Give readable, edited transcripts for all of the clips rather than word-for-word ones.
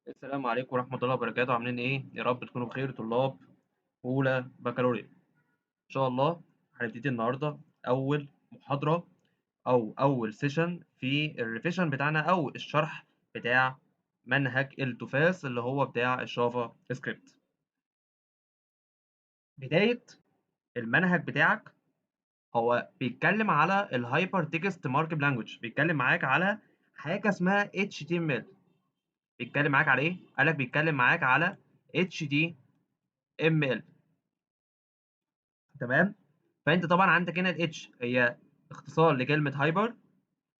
السلام عليكم ورحمة الله وبركاته، عاملين إيه؟ يا رب تكونوا بخير طلاب أولى بكالوريا. إن شاء الله هنبتدي النهاردة أول محاضرة أو أول سيشن في الريفيشن بتاعنا أو الشرح بتاع منهج التوفاس اللي هو بتاع الجافا سكريبت. بداية المنهج بتاعك هو بيتكلم على الهايبر تكست ماركب لانجوج، بيتكلم معاك على حاجة اسمها HTML. بيتكلم معاك على إيه؟ قالك بيتكلم معاك على HTML. تمام. فانت طبعا عندك هنا الاتش هي اختصار لكلمه هايبر،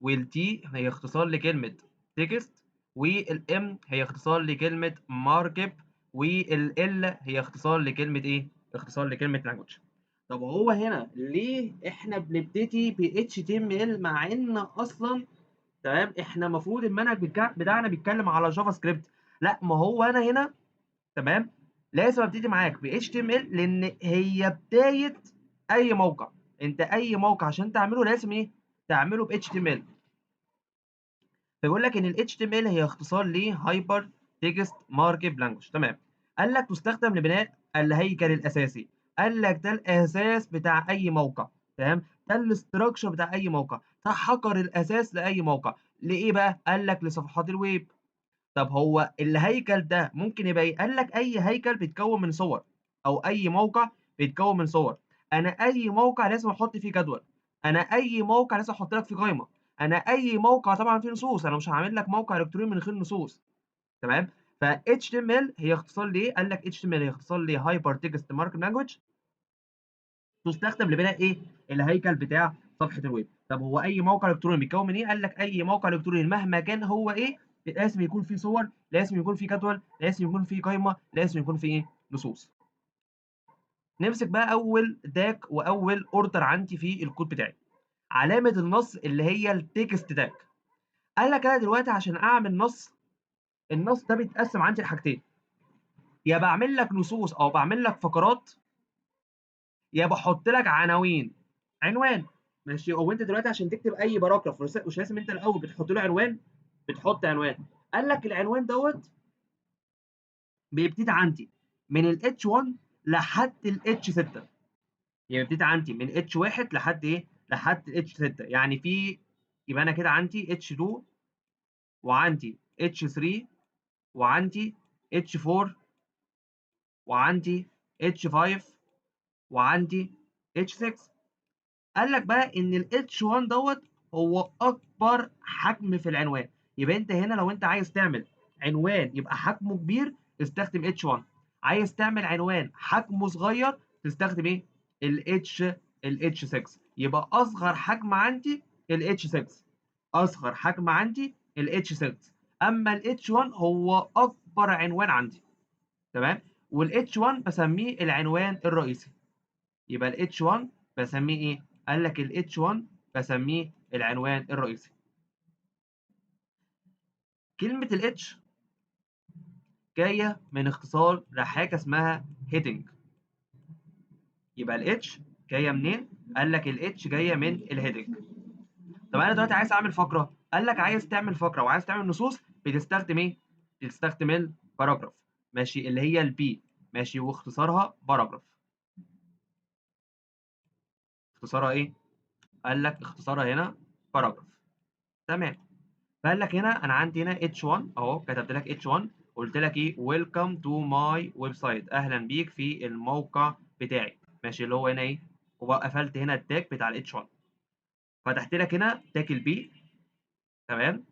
والتي هي اختصار لكلمه تكست، والام هي اختصار لكلمه ماركب، والال هي اختصار لكلمه ايه؟ اختصار لكلمه لانجوج. طب هو هنا ليه احنا بنبتدي ب HTML مع ان اصلا تمام احنا المفروض المنهج بتاعنا بيتكلم على جافا سكريبت؟ لا، ما هو انا هنا تمام لازم ابتدي معاك ب HTML لان هي بدايه اي موقع. انت اي موقع عشان تعمله لازم ايه؟ تعمله ب HTML. فبيقول لك ان ال HTML هي اختصار ل هايبر تكست ماركب لانجوج. تمام. قال لك تستخدم لبناء الهيكل الاساسي. قال لك ده الاساس بتاع اي موقع. تمام. ده الاستراكشر بتاع اي موقع، ده حجر الاساس لاي موقع. لايه بقى؟ قال لك لصفحات الويب. طب هو الهيكل ده ممكن يبقى ايه؟ قال لك اي هيكل بيتكون من صور، او اي موقع بيتكون من صور. انا اي موقع لازم احط فيه جدول، انا اي موقع لازم احط لك فيه قائمه، انا اي موقع طبعا فيه نصوص، انا مش هعمل لك موقع الكتروني من غير نصوص. تمام. ف HTML هي اختصار ليه؟ قال لك HTML هي اختصار لهايبر تكست ماركت لانجوج، تستخدم لبناء ايه؟ الهيكل بتاع صفحه الويب. طب هو اي موقع الكتروني بيتكون من ايه؟ قال لك اي موقع الكتروني مهما كان هو ايه، لازم يكون فيه صور، لازم يكون فيه جدول، لازم يكون فيه قائمه، لازم يكون فيه ايه؟ نصوص. نمسك بقى اول تاج واول اوردر عندي في الكود بتاعي، علامه النص اللي هي التكست تاج. قال لك انا دلوقتي عشان اعمل نص، النص ده بيتقسم عندي لحاجتين: يا بعمل لك نصوص او بعمل لك فقرات، يا باحط لك عناوين. عنوان، ماشي. هو أنت دلوقتي عشان تكتب أي باراجراف مش لازم أنت الأول بتحط له عنوان؟ بتحط عنوان. قال لك العنوان دوّة بيبتدي عندي من الH1 لحد الH6. يعني بيبتدي عندي من H1 لحد إيه؟ لحد الH6. يعني يبقى أنا كده عندي H2 وعندي H3 وعندي H4 وعندي H5 وعندي H6. قال لك بقى إن الH1 دوّة هو أكبر حجم في العنوان. يبقى أنت هنا لو أنت عايز تعمل عنوان يبقى حجمه كبير تستخدم H1، عايز تعمل عنوان حجمه صغير تستخدم إيه؟ الH6. يبقى أصغر حجم عندي الH6، أصغر حجم عندي الH6، أما الH1 هو أكبر عنوان عندي. تمام؟ والH1 باسميه العنوان الرئيسي. يبقى الH1 باسميه إيه؟ قال لك الH1 باسميه العنوان الرئيسي. كلمة الH جاية من اختصار لحاجة اسمها heading. يبقى الH جاية منين؟ قال لك الH جاية من الheading. طب أنا دلوقتي عايز أعمل فقرة، قال لك عايز تعمل فقرة وعايز تعمل نصوص بتستخدم إيه؟ بتستخدم الباراجراف، ماشي، اللي هي الB، ماشي، واختصارها باراجراف. اختصارها إيه؟ قال لك اختصارها هنا باراجراف. تمام. فقال لك هنا انا عندي هنا H1 اهو، كتبت لك H1 قلت لك ايه؟ ويلكم تو ماي ويب سايت، اهلا بيك في الموقع بتاعي، ماشي، اللي هو هنا ايه؟ وقفلت هنا التاج بتاع ال H1. فتحت لك هنا تاج البي. تمام.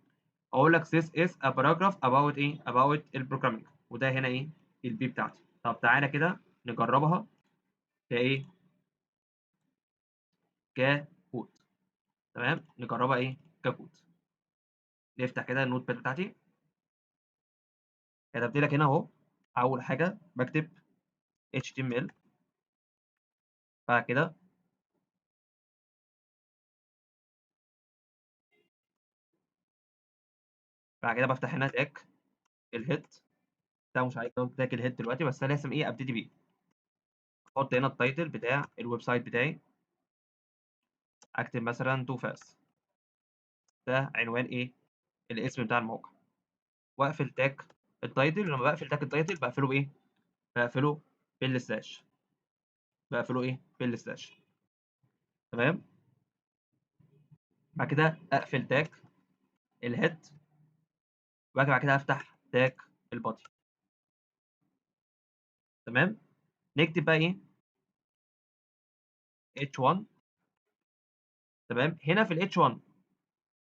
اقول لك this is a paragraph about ايه؟ about البروجرامينج، وده هنا ايه؟ البي بتاعتي. طب تعالى كده نجربها كايه؟ ككود. تمام، نجربها ايه؟ ككود. نفتح كده النوت باد بتاعتي. كتبت لك هنا اهو، اول حاجه بكتب HTML، بعد كده بافتح هنا تاج الهيد. ده مش عايز تاج الهيد دلوقتي، بس انا لازم ايه؟ ابتدي بيه. احط هنا التايتل بتاع الويب سايت بتاعي، اكتب مثلا تو فاس، ده عنوان ايه؟ الاسم بتاع الموقع، واقفل تاج التايتل لما بقفل تاج التايتل بقفله بايه؟ بقفله بالسلاش. بقفله ايه؟ بالسلاش. تمام. بعد كده اقفل تاج الهيد، وبعد كده افتح تاج البادي. تمام. نكتب بقى ايه؟ h1. تمام. هنا في ال h1،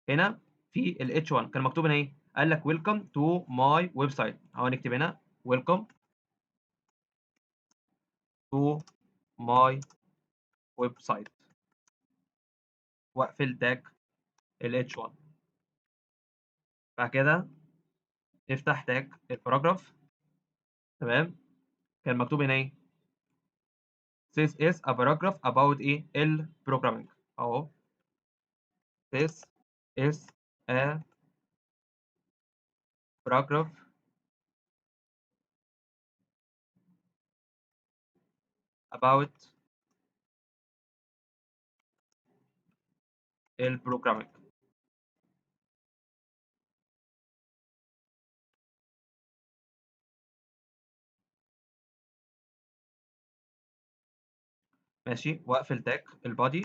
هنا في ال h1 كان مكتوب هنا ايه؟ قال لك welcome to my website. اهو نكتب هنا welcome to my website، واقفل تاج ال h1. بعد كده نفتح تاج الباراجراف. تمام. كان مكتوب هنا ايه؟ This is a paragraph about ايه؟ البروجرامينج. اهو this is a paragraph about البروجرامينج. ماشي. واقفل تاج البادي،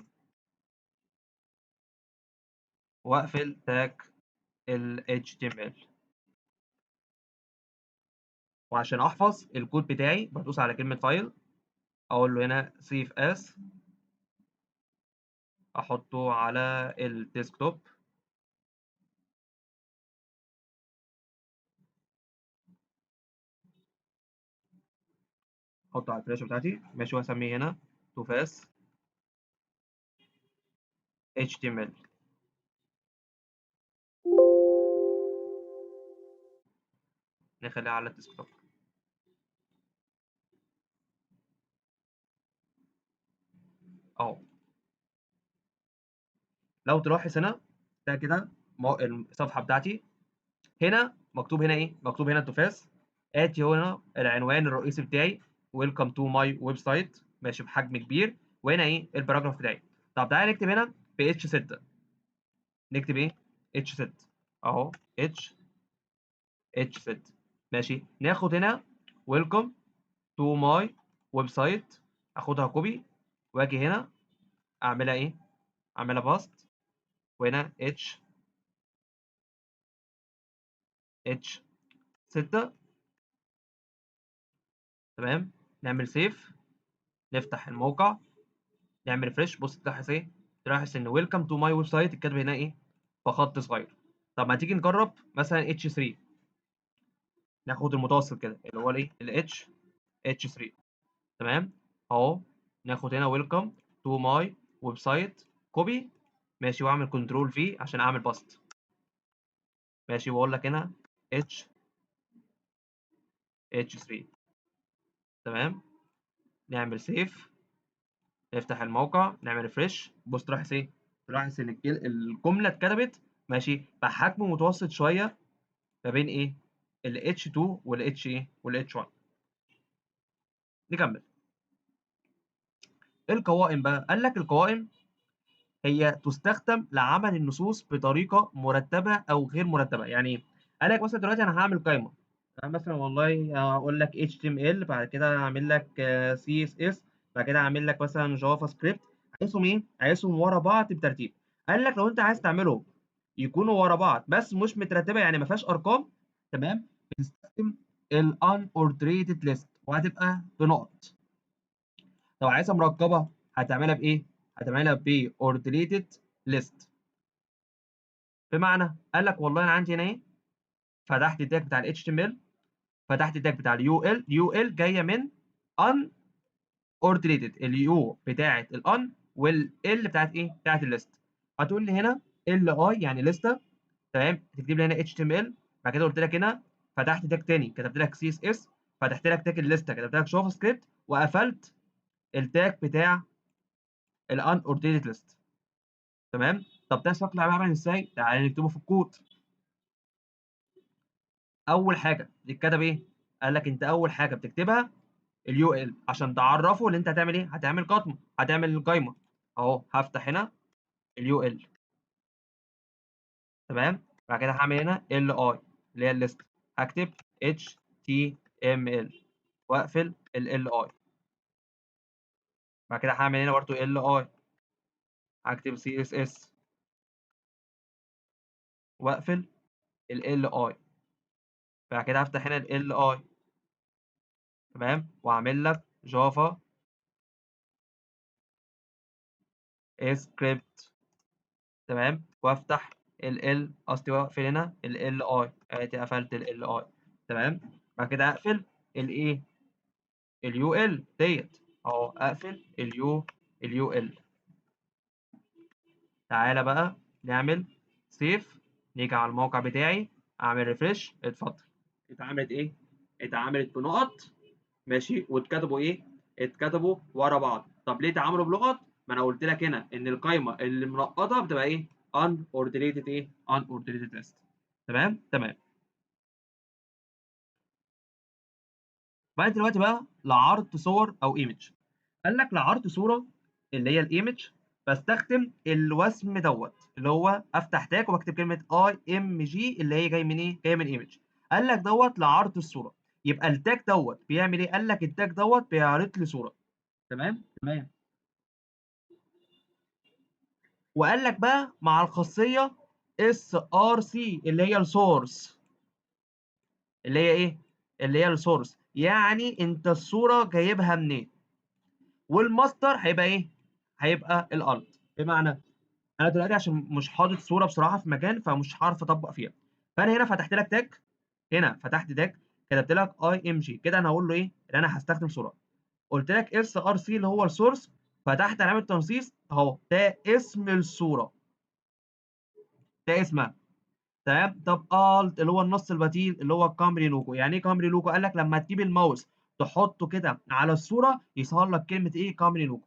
واقفل تاج ال HTML. وعشان احفظ الكود بتاعي بدوس على كلمة فايل، اقول له هنا save as، احطه على الديسكتوب. احطه على الفلاشه بتاعتي. ماشي. واسميه هنا توفاس HTML. نخليها على الديسكتوب. اهو. لو تلاحظ هنا ده كده الصفحه بتاعتي. هنا مكتوب هنا ايه؟ مكتوب هنا توفاس. اتي هنا العنوان الرئيسي بتاعي ويلكم تو ماي ويب سايت، ماشي، بحجم كبير. وهنا ايه؟ الباراجراف بتاعي. طب تعالى نكتب هنا ب اتش 6. نكتب ايه؟ اتش 6. اهو اتش 6. ماشي. ناخد هنا ويلكم تو ماي ويب سايت، اخدها كوبي، واجي هنا اعملها ايه؟ اعملها باست. وهنا اتش 6. تمام. نعمل سيف، نفتح الموقع، نعمل ريفرش. بص تلاحظ ايه؟ تلاحظ ان ويلكم تو ماي ويب سايت اتكتب هنا ايه؟ بخط صغير. طب ما تيجي نجرب مثلا اتش 3. ناخد المتوسط كده اللي هو الايه؟ الاتش اتش 3. تمام. اهو. ناخد هنا ويلكم تو ماي ويب سايت، كوبي، ماشي، واعمل كنترول في عشان اعمل باست. ماشي. واقول لك هنا اتش 3. تمام. نعمل سيف، نفتح الموقع، نعمل ريفرش. بص تلاحظ ايه؟ تلاحظ ان الجمله اتكتبت ماشي بحجم متوسط شويه ما بين ايه؟ ال H2 وال H ايه؟ وال H1. نكمل. القوائم بقى، قال لك القوائم هي تستخدم لعمل النصوص بطريقه مرتبه او غير مرتبه. يعني ايه؟ قال لك مثلا دلوقتي انا هعمل قائمه، مثلا والله اقول لك HTML، بعد كده اعمل لك CSS، بعد كده اعمل لك مثلا جافا سكريبت. عايزهم ايه؟ عايزهم ورا بعض بترتيب. قال لك لو انت عايز تعملهم يكونوا ورا بعض بس مش مترتبه، يعني ما فيهاش ارقام، تمام، بتستخدم ال unordered list وهتبقى بنقط. لو عايزها مركبه هتعملها بايه؟ هتعملها ب ordered list. بمعنى قال لك والله انا عندي هنا ايه؟ فتحت التاج بتاع ال HTML، فتحت التاج بتاع اليو ال. يو ال جايه من unordered، اليو بتاعه الان والال بتاعه ايه؟ بتاعه الليست. هتقول لي هنا ال اي يعني لسته. تمام. تكتب لي هنا اتش تي ام ال. بعد كده قلت لك هنا فتحت تاج تاني كتبت لك سي اس اس، فتحت لك تاج الليسته كتبت لك جافا سكريبت، وقفلت التاج بتاع الان اوردينيت ليست. تمام. طب ده شكله عباره عن ازاي؟ تعالى نكتبه في الكود. اول حاجه بتتكتب ايه؟ قال لك انت اول حاجه بتكتبها اليو ال عشان تعرفه ان انت هتعمل ايه؟ هتعمل قائمه، هتعمل قايمه. اهو هفتح هنا اليو ال. تمام. بعد كده هعمل هنا ال اي اللي هي الليست. هكتب HTML واقفل ال بعد كده هاعمل هنا برضه هاكتب CSS واقفل ال بعد كده هافتح هنا ال تمام، واعمل لك جافا سكريبت تمام، وافتح قصدي واقفل هنا ادي قفلت ال تمام، بعد كده اقفل الايه الUL ديت اهو، اقفل الUL. تعالى بقى نعمل سيف، نيجي على الموقع بتاعي، اعمل ريفريش، اتفضل. اتعملت ايه؟ اتعملت بنقط ماشي، واتكتبوا ايه؟ اتكتبوا ورا بعض. طب ليه اتعملوا بلغط؟ ما انا قلت لك هنا ان القايمه اللي منقطه بتبقى ايه؟ unordered ايه؟ unordered list. تمام. بعد دلوقتي بقى لعرض صور او ايمج. قال لك لعرض صوره اللي هي الايمج بستخدم الوسم دوت، اللي هو افتح تاج واكتب كلمه IMG اللي هي جاي من ايه؟ جاي من ايمج. قال لك دوت لعرض الصوره، يبقى التاج دوت بيعمل ايه؟ قال لك التاج دوت بيعرض لي صوره. تمام. وقال لك بقى مع الخاصيه SRC اللي هي السورس، اللي هي ايه؟ اللي هي السورس، يعني انت الصوره جايبها منين؟ والماستر هيبقى ايه؟ هيبقى الالت. بمعنى انا دلوقتي عشان مش حاطط صوره بصراحه في مكان فمش هعرف اطبق فيها، فانا هنا فتحت لك تاج، هنا فتحت تاج كتبت لك IMG كده، انا هقول له ايه؟ ان انا هستخدم صوره. قلت لك SRC اللي هو السورس، فتحت علامه تنصيص اهو، ده اسم الصوره، ده اسمها تمام. طب الت اللي هو النص البديل اللي هو الكامري لوجو. يعني ايه كامري لوجو؟ قال لك لما تجيب الماوس تحطه كده على الصوره يظهر لك كلمه ايه؟ كامري لوجو.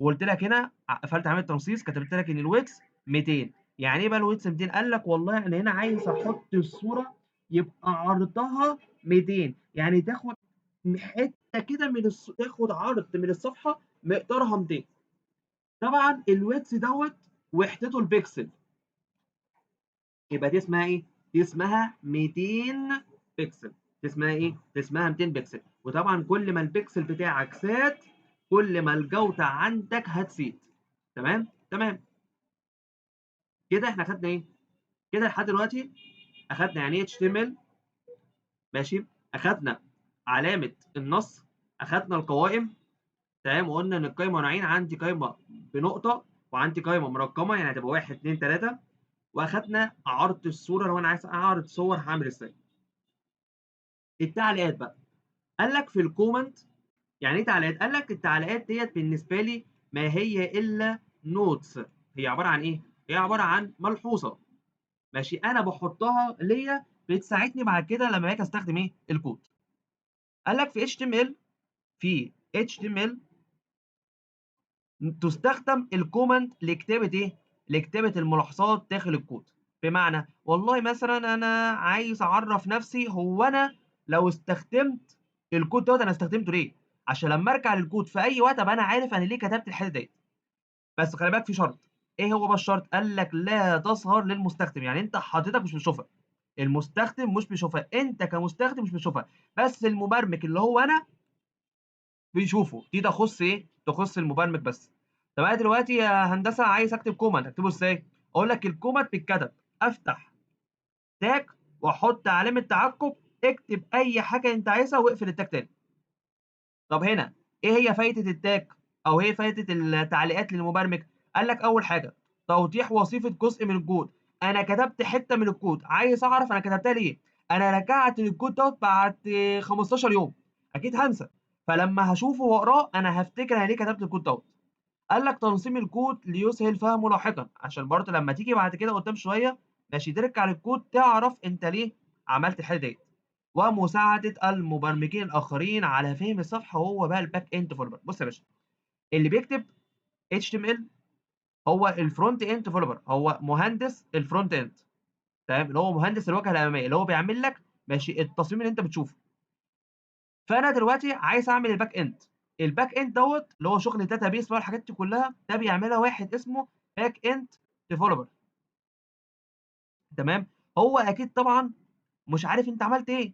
وقلت لك هنا قفلت عمليه تنصيص، كتبت لك ان الويكس 200. يعني ايه بقى الويكس 200؟ قال لك والله انا هنا عايز احط الصوره يبقى عرضها 200، يعني تاخد حته كده تاخد عرض من الصفحه مقدارها 200. طبعا الويكس دوت وحدته البكسل، يبقى دي اسمها ايه؟ دي اسمها 200 بكسل. دي اسمها ايه؟ دي اسمها 200 بكسل. وطبعا كل ما البكسل بتاعك زاد كل ما الجوده عندك هتزيد. تمام. كده احنا خدنا ايه؟ كده لحد دلوقتي اخدنا يعني ايه HTML ماشي، اخدنا علامه النص، اخدنا القوائم تمام، وقلنا ان القايمه نوعين، عندي قايمه بنقطه وعندي قايمه مرقمه يعني هتبقى 1 2 3، واخدنا عرض الصوره لو انا عايز اعرض صور هعمل ازاي. التعليقات بقى، قال لك في الكومنت. يعني ايه تعليقات؟ قال لك التعليقات ديت بالنسبه لي ما هي الا نوتس. هي عباره عن ايه؟ هي عباره عن ملحوظه ماشي، انا بحطها ليا بتساعدني بعد كده لما اجي استخدم ايه؟ الكود. قال لك في HTML، في HTML تستخدم الكومنت لكتابه ايه؟ لكتابه الملاحظات داخل الكود. بمعنى والله مثلا انا عايز اعرف نفسي، هو انا لو استخدمت الكود دوت انا استخدمته ليه؟ عشان لما ارجع للكود في اي وقت ابقى انا عارف انا ليه كتبت الحته ديت. بس خلي بالك في شرط. ايه هو بقى الشرط؟ قال لك لا تظهر للمستخدم، يعني انت حضرتك مش بتشوفها، المستخدم مش بيشوفها، انت كمستخدم مش بتشوفها، بس المبرمج اللي هو انا بيشوفه. دي تخص ايه؟ تخص المبرمج بس. طب انا دلوقتي يا هندسه عايز اكتب كومنت، اكتبه ازاي؟ اقول لك الكومنت بيتكتب، افتح تاج واحط علامه تعقب، اكتب اي حاجه انت عايزها واقفل التاج تاني. طب هنا ايه هي فايده التاج او ايه فايده التعليقات للمبرمج؟ قال لك اول حاجه توضيح وظيفه جزء من الكود. انا كتبت حته من الكود عايز اعرف انا كتبتها ليه، انا رجعت للكود دوت بعد 15 يوم اكيد هنسى، فلما هشوفه واقراه انا هفتكر انا ليه كتبت الكود دوت. قال لك تنظيم الكود ليسهل فهمه لاحقا، عشان برضه لما تيجي بعد كده قدام شويه ماشي ترجع للكود تعرف انت ليه عملت الحاجه ديت. ومساعده المبرمجين الاخرين على فهم الصفحه، وهو بقى الباك اند ديفلوبر. بص يا باشا، اللي بيكتب HTML هو الفرونت اند ديفلوبر، هو مهندس الفرونت اند تمام، اللي هو مهندس الواجهه الاماميه اللي هو بيعمل لك ماشي التصميم اللي انت بتشوفه. فانا دلوقتي عايز اعمل الباك اند. الباك اند دوت اللي هو شغل الداتا بيس بقى الحاجات دي كلها، ده بيعملها واحد اسمه باك اند ديفلوبر تمام. هو اكيد طبعا مش عارف انت عملت ايه،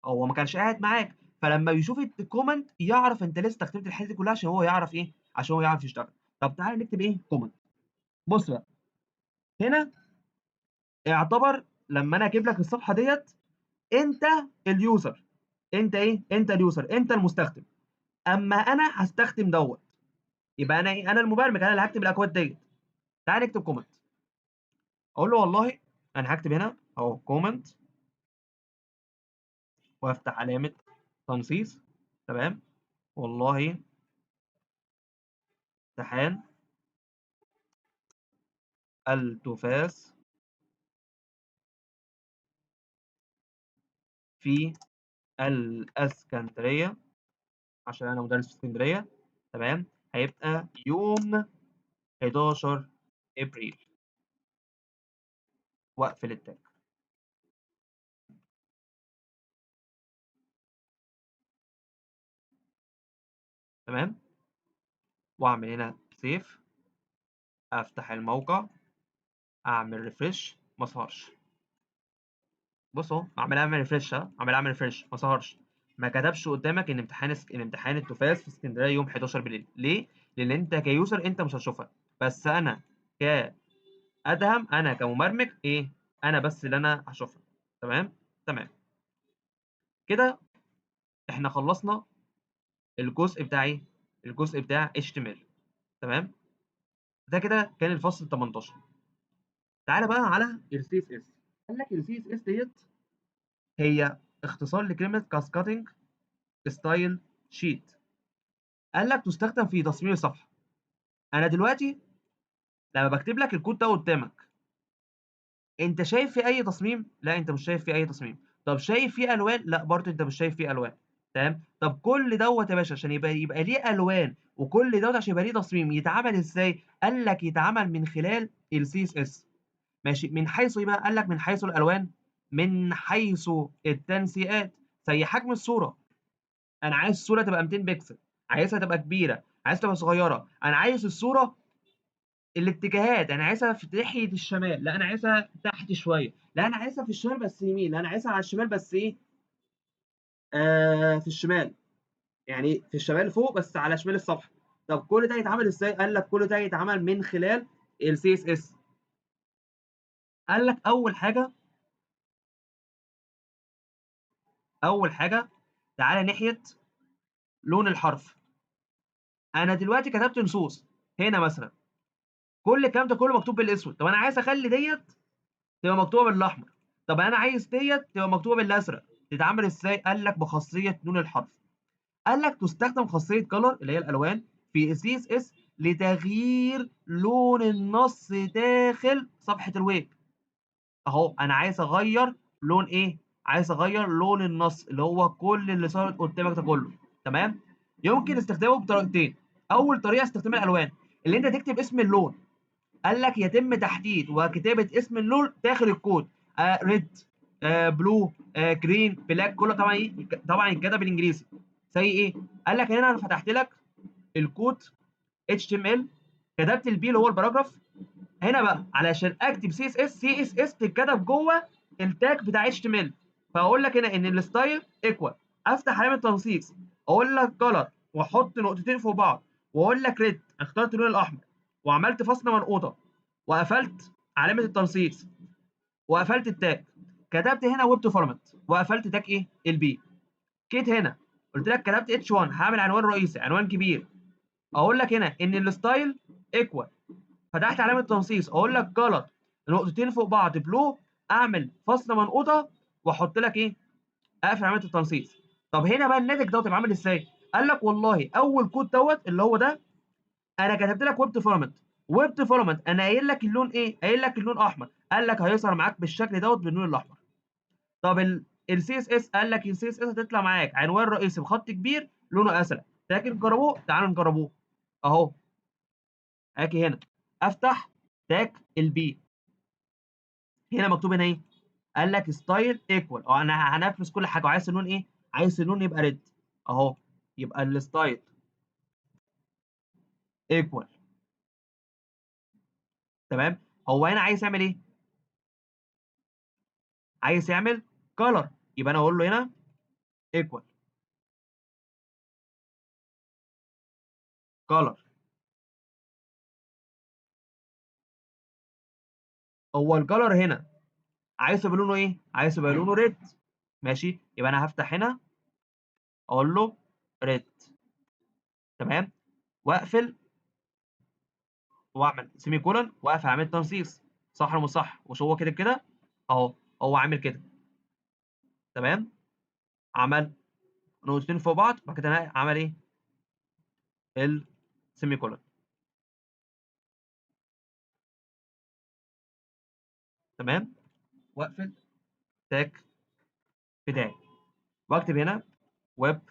هو ما كانش قاعد معاك، فلما يشوف الكومنت يعرف انت لسه استخدمت الحته دي كلها عشان هو يعرف ايه، عشان هو يعرف يشتغل. طب تعالى نكتب ايه كومنت. بص بقى هنا، اعتبر لما انا اجيب لك الصفحه ديت انت اليوزر، انت ايه، انت اليوزر، انت المستخدم، اما انا هستخدم دوت، يبقى انا ايه، انا المبرمج، انا اللي هكتب الاكواد ديت. تعالى نكتب كومنت، اقول له والله انا هكتب هنا اهو كومنت، وافتح علامه تنصيص، تمام، والله امتحان التفاس في الاسكندريه، عشان انا مدرس في اسكندريه، تمام، هيبقى يوم 11 ابريل، واقفل التاج. تمام، واعمل هنا سيف، افتح الموقع، اعمل ريفرش، ما ظهرش. بص اهو، اعمل ريفرش، اعمل ريفرش، ما ظهرش. ما كتبش قدامك ان امتحان التفاس في اسكندريه يوم 11 بالليل. ليه؟ لان انت كيوزر انت مش هتشوفها، بس انا كادهم، انا كمبرمج ايه، انا بس اللي انا هشوفها. تمام، تمام، كده احنا خلصنا الجزء بتاع ايه، الجزء بتاع HTML. تمام، ده كده كان الفصل 18. تعالى بقى على ال CSS. قال لك ال CSS ديت هي اختصار لكلمة كاسكادنج ستايل شيت. قال لك تستخدم في تصميم الصفحة. أنا دلوقتي لما بكتب لك الكود ده قدامك، أنت شايف فيه أي تصميم؟ لا، أنت مش شايف فيه أي تصميم. طب شايف فيه ألوان؟ لا، برضه أنت مش شايف فيه ألوان. تمام، طب كل دوت يا باشا عشان يبقى ليه ألوان، وكل دوت عشان يبقى ليه تصميم، يتعمل إزاي؟ قال لك يتعمل من خلال ال CSS. ماشي، من حيث ايه بقى؟ قال لك من حيث الالوان، من حيث التنسيقات، زي حجم الصوره. انا عايز الصوره تبقى 200 بكسل، عايزها تبقى كبيره، عايز تبقى صغيره، انا عايز الصوره الاتجاهات، انا عايزها في ناحيه الشمال، لا انا عايزها تحت شويه، لا انا عايزها في الشمال بس يمين، لا انا عايزها على الشمال بس ايه، في الشمال، يعني في الشمال فوق بس على شمال الصفحه. طب كل ده يتعمل ازاي؟ قال لك كل ده يتعمل من خلال ال CSS. قال لك اول حاجه تعالى ناحيه لون الحرف. انا دلوقتي كتبت نصوص هنا مثلا، كل الكلام ده كله مكتوب بالاسود. طب انا عايز اخلي ديت تبقى مكتوبه بالاحمر، طب انا عايز ديت تبقى مكتوبه بالازرق. تتعمل ازاي؟ قال لك بخاصيه لون الحرف. قال لك تستخدم خاصيه كلر اللي هي الالوان في سي اس اس لتغيير لون النص داخل صفحه الويب. اهو انا عايز اغير لون ايه، عايز اغير لون النص اللي هو كل اللي صار قدامك ده كله. تمام، يمكن استخدامه بطريقتين. اول طريقه استخدام الالوان، اللي انت تكتب اسم اللون. قال لك يتم تحديد وكتابه اسم اللون داخل الكود، ريد، بلو، جرين، بلاك، كله طبعا ايه، طبعا يتكتب بالانجليزي. زي ايه؟ قال لك هنا انا فتحت لك الكود HTML، كتبت البي اللي هو الباراجراف. هنا بقى علشان اكتب CSS بتتكتب جوه التاج بتاع HTML. فاقول لك هنا ان الستايل ايكوال، افتح علامه تنصيص، اقول لك كلر واحط نقطتين فوق بعض، واقول لك ريد، اخترت اللون الاحمر، وعملت فاصله منقوطه، وقفلت علامه التنصيص، وقفلت التاج، كتبت هنا ويب تو فورمات، وقفلت تاج ايه، البي. جيت هنا قلت لك كتبت H1 هعمل عنوان رئيسي، عنوان كبير، اقول لك هنا ان الستايل ايكوال، فتحت علامه تنصيص، اقول لك كلر نقطتين فوق بعض بلو، اعمل فاصله منقوطه، واحط لك ايه، اقفل علامه التنصيص. طب هنا بقى الناتج دوت يبقى عامل ازاي؟ قال لك والله اول كود دوت اللي هو ده، انا كتبت لك ويب ديفلوبمنت. ويب ديفلوبمنت انا قايل لك اللون ايه، قايل لك اللون احمر، قال لك هيظهر معاك بالشكل دوت باللون الاحمر. طب السي اس اس، قال لك السي اس اس هتطلع معاك عنوان رئيسي بخط كبير لونه ازرق. لكن جربوه، تعالوا نجربوه اهو. اجي هنا افتح تاج البي، هنا مكتوب هنا ايه، قال لك ستايل ايكوال، اه انا هنفذ كل حاجه، وعايز اللون ايه، عايز اللون يبقى ريد اهو، يبقى الستايل ايكوال. تمام، هو هنا عايز يعمل ايه، عايز يعمل كلر، يبقى انا اقول له هنا equal color. هو الكلر هنا عايزه بلونه ايه؟ عايزه بلونه ريد. ماشي، يبقى انا هفتح هنا اقول له ريد. تمام، واقفل واعمل سيمي كولون واقفل عمليه تنصيص. صح ولا مش صح؟ مش هو كده كده اهو، هو عامل كده. تمام، عمل نقطتين فوق بعض، بعد كده عمل ايه؟ السيمي كولون. تمام، واقفل تاج بتاعي واكتب هنا ويب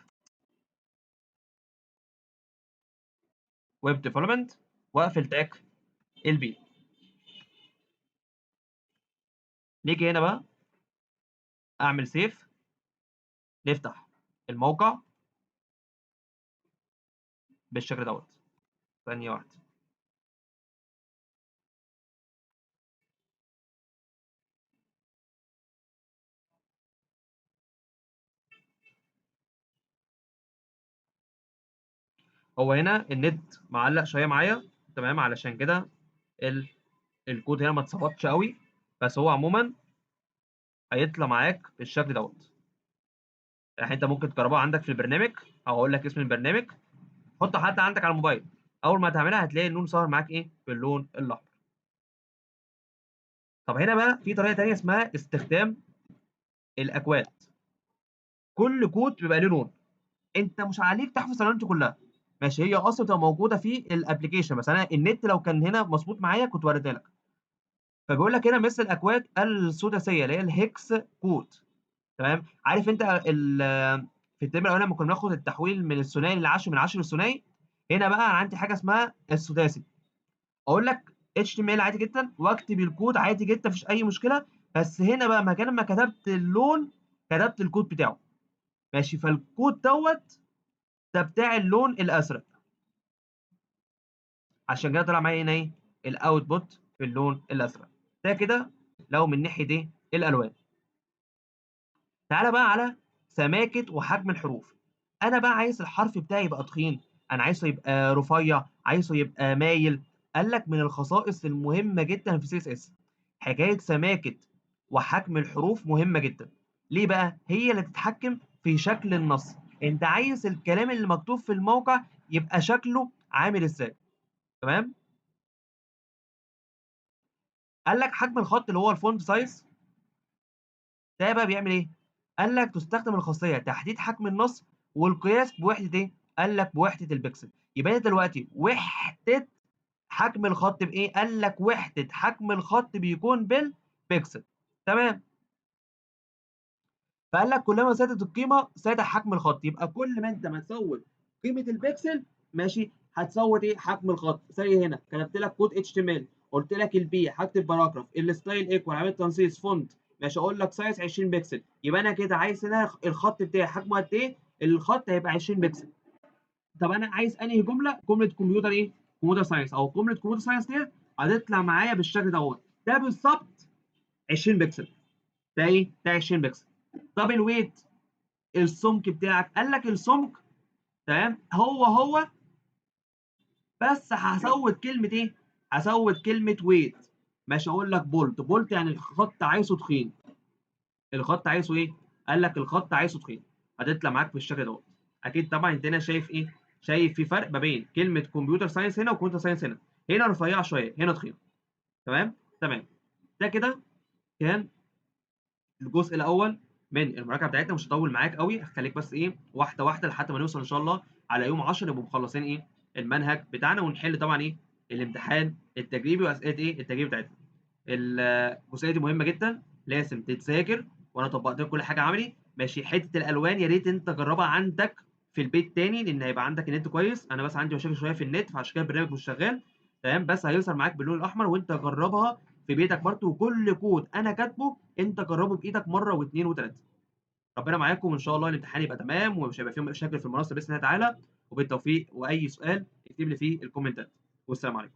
ديفلوبمنت واقفل تاج البي. نيجي هنا بقى اعمل سيف، نفتح الموقع بالشكل دوت. ثانيه واحده. هو هنا النت معلق شويه معايا، تمام، علشان كده الكود هنا ما اتظبطش قوي، بس هو عموما هيطلع معاك بالشكل دوت. يعني انت ممكن تجربها عندك في البرنامج، او اقول لك اسم البرنامج، حطه حتى عندك على الموبايل. اول ما تعملها هتلاقي النون ظهر معاك ايه؟ باللون الاحمر. طب هنا بقى في طريقه ثانيه اسمها استخدام الاكواد. كل كود بيبقى له لون، انت مش عليك تحفظ الالوان كلها. ماشي، هي اصلا بتبقى موجوده في الابلكيشن، بس انا النت لو كان هنا مظبوط معايا كنت وريتها لك. فبيقول لك هنا مثل الاكواد السداسيه اللي هي الهكس كود. تمام، عارف انت في الترم الاولاني لما كنا بناخد التحويل من الثنائي للعشري من العشري للثنائي، هنا بقى انا عندي حاجه اسمها السداسي. اقول لك HTML عادي جدا واكتب الكود عادي جدا مفيش اي مشكله، بس هنا بقى مكان ما كتبت اللون كتبت الكود بتاعه. ماشي، فالكود دوت ده بتاع اللون الازرق، عشان كده طلع معايا هنا ايه؟ الاوتبوت باللون الازرق. ده كده لو من ناحيه ايه؟ الالوان. تعالى بقى على سماكه وحجم الحروف. انا بقى عايز الحرف بتاعي يبقى تخين، انا عايزه يبقى رفيع، عايزه يبقى مايل. قال لك من الخصائص المهمه جدا في CSS حكايه سماكه وحجم الحروف مهمه جدا. ليه بقى؟ هي اللي تتحكم في شكل النص. انت عايز الكلام اللي مكتوب في الموقع يبقى شكله عامل ازاي. تمام، قال لك حجم الخط اللي هو الفونت سايز ده بقى بيعمل ايه؟ قال لك تستخدم الخاصيه تحديد حجم النص والقياس بوحده ايه؟ قال لك بوحده البكسل. يبقى انت دلوقتي وحده حجم الخط بايه؟ قال لك وحده حجم الخط بيكون بالبكسل. تمام، فقال لك كلما زادت القيمه زاد حجم الخط، يبقى كل ما انت ما تزود قيمه البكسل ماشي هتزود ايه؟ حجم الخط. زي هنا كتبت لك كود HTML، قلت لك البي هكتب باراجراف، الستايل ايكوال عملت تنصيص فونت، ماشي اقول لك سايز 20 بكسل، يبقى انا كده عايز هنا الخط بتاعي حجمه قد ايه؟ الخط هيبقى 20 بكسل. طب انا عايز انهي جمله؟ جمله كمبيوتر ايه؟ كمبيوتر ساينس، او جمله كمبيوتر ساينس دي هتطلع معايا بالشكل دوت. ده بالظبط 20 بكسل. ده ايه؟ ده 20 بكسل. طب الويت، السمك بتاعك، قال لك السمك تمام هو بس هزود كلمه ايه؟ هزود كلمه ويت. مش هقول لك بولت. بولت يعني الخط عايزه تخين. الخط عايزه ايه؟ قال لك الخط عايزه تخين. هتطلع معاك بالشكل دوت. اكيد طبعا انت هنا شايف ايه؟ شايف في فرق ما بين كلمه كمبيوتر ساينس هنا وكمبيوتر ساينس هنا. هنا رفيعه شويه، هنا تخين. تمام، تمام. ده كده كان الجزء الاول من المراجعه بتاعتنا. مش هطول معاك قوي، هخليك بس ايه واحده واحده لحد ما نوصل ان شاء الله على يوم 10 نبقى مخلصين ايه المنهج بتاعنا، ونحل طبعا ايه الامتحان التجريبي واسئله ايه التجريبي بتاعتنا. الجزئيه دي مهمه جدا، لازم تتذاكر، وانا طبقت لك كل حاجه عملي. ماشي، حته الالوان يا ريت انت تجربها عندك في البيت تاني، لان هيبقى عندك النت كويس. انا بس عندي مشاكل شويه في النت فعشان كده البرنامج مش شغال. تمام، بس هيظهر معاك باللون الاحمر، وانت جربها في بيتك برضه، وكل كود انا كاتبه انت جربه بايدك مره واثنين وثلاثه. ربنا معاكم وان شاء الله الامتحان يبقى تمام ومش هيبقى فيه مشاكل في المنصه باذن الله تعالى. وبالتوفيق، واي سؤال اكتب لي فيه الكومنتات. والسلام عليكم.